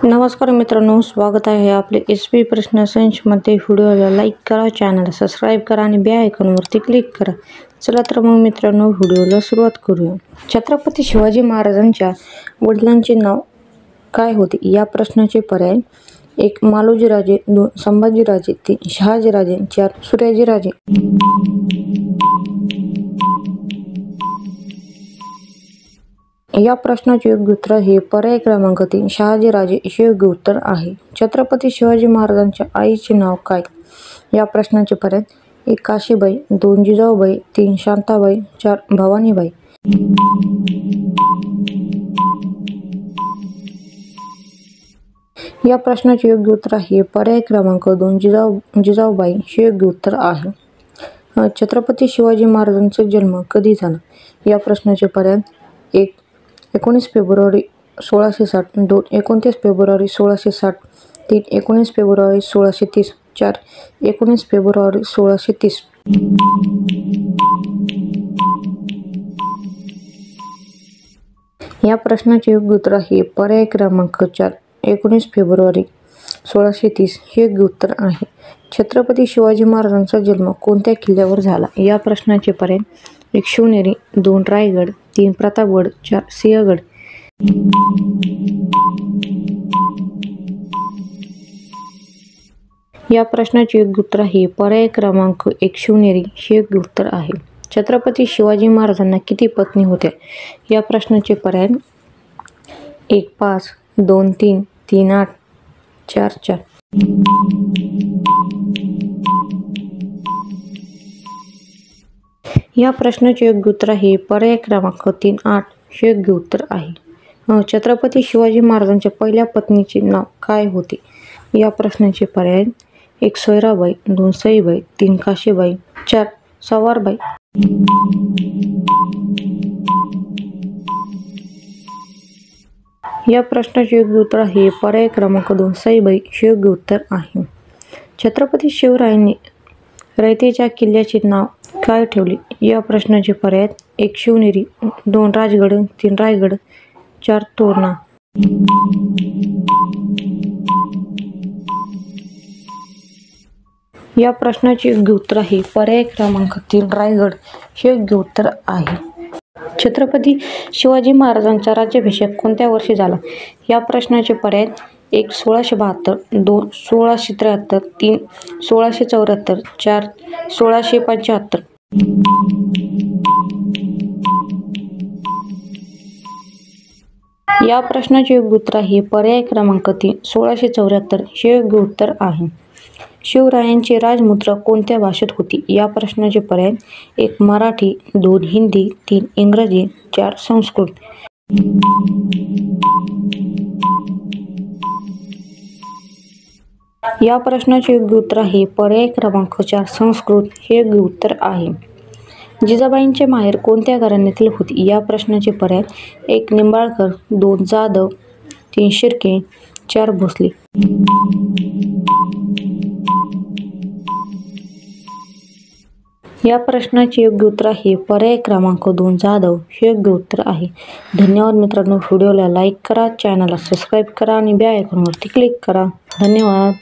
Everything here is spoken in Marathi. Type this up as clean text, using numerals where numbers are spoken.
नमस्कार मित्रांनो, स्वागत आहे आपले SP प्रश्न संचमध्ये। व्हिडिओला लाईक करा, चॅनलला सबस्क्राईब करा आणि बेल आयकॉनवरती क्लिक करा। चला तर मग मित्रांनो, व्हिडिओला सुरुवात करूया। छत्रपती शिवाजी महाराजांच्या वडिलांचे नाव काय होते? या प्रश्नाचे पर्याय: 1 मालोजीराजे, 2 संभाजीराजे, 3 शहाजीराजे, 4 सूर्याजीराजे। या प्रश्नाचे योग्य उत्तर हे पर्याय क्रमांक 3 शहाजीराजे हे योग्य उत्तर आहे। छत्रपती शिवाजी महाराजांच्या आईचे नाव काय? या प्रश्नाचे पर्याय: 1 काशीबाई, 2 जिजाऊबाई, 3 शांताबाई, 4 भवानीबाई। या प्रश्नाचे योग्य उत्तर आहे पर्याय क्रमांक 2 जिजाऊबाई हे योग्य उत्तर आहे। छत्रपती शिवाजी फेब्रुवारी जन्म कधी झाला? या प्रश्नाचे पर्याय: 1 19 फेब्रुवारी 1660, 2 29 फेब्रुवारी 1660, 3 19 फेब्रुवारी 1630, 4 19 फेब्रुवारी 1630। या प्रश्नाचे योग्य उत्तर आहे पर्याय क्रमांक 4 19 फेब्रुवारी 1630 हे योग्य उत्तर आहे। छत्रपती शिवाजी महाराजांचा जन्म कोणत्या किल्ल्यावर झाला? या प्रश्नाचे पर्याय: 1 शिवनेरी, 2 रायगड, 3 प्रतापगड, 4 सिंहगड। या प्रश्नाचे योग्य उत्तर आहे पर्याय क्रमांक 1 शिवनेरी हे योग्य उत्तर आहे। छत्रपती शिवाजी महाराजांना किती पत्नी होत्या? या प्रश्नाचे पर्याय: 1 5, 2 3, 3 8, 4 4। या प्रश्नाचे योग्य उत्तर आहे पर्याय क्रमांक 3 8 हे योग्य उत्तर आहे। छत्रपती शिवाजी महाराजांच्या पहिल्या पत्नीचे नाव काय होते? या प्रश्नाचे पर्याय: 1 सोयराबाई, 2 सईबाई, 3 काशीबाई, 4 सवारबाई। या प्रश्नाचे योग्य उत्तर आहे पर्याय क्रमांक 2 सईबाई हे योग्य उत्तर आहे। छत्रपती शिवरायांनी रयतेच्या किल्ल्याचे नाव काय ठेवले? या प्रश्नाचे पर्याय: 1 शिवनेरी, 2 राजगड, 3 रायगड, 4 तोरणा। या प्रश्नाचे योग्य उत्तर आहे पर्याय क्रमांक 3 रायगड हे योग्य उत्तर आहे। छत्रपती शिवाजी महाराजांचा राज्याभिषेक कोणत्या वर्षी झाला? या प्रश्नाचे पर्याय: 1 1672, 2 1673, 3 1674, 4 1675। या प्रश्नाचे योग्य उत्तर आहे पर्याय क्रमांक 3 1674 हे योग्य उत्तर आहे। शिवरायांची राजमुद्रा कोणत्या भाषेत होती? या प्रश्नाचे पर्याय: 1 मराठी, 2 हिंदी, 3 इंग्रजी, 4 संस्कृत। या प्रश्नाचे योग्य उत्तर आहे पर्याय क्रमांक 4 संस्कृत हे योग्य उत्तर आहे। जिजाबाईंचे माहेर कोणत्या घराण्यातील होते? या प्रश्नाचे पर्याय: 1 निंबाळकर, 2 जाधव, 3 शिर्के, 4 भोसले। या प्रश्नाचे योग्य उत्तर आहे पर्याय क्रमांक 2 जाधव हे योग्य उत्तर आहे। धन्यवाद मित्रांनो, व्हिडिओला लाईक करा, चॅनलला सबस्क्राईब करा आणि बेल आयकॉनवरती क्लिक करा। धन्यवाद।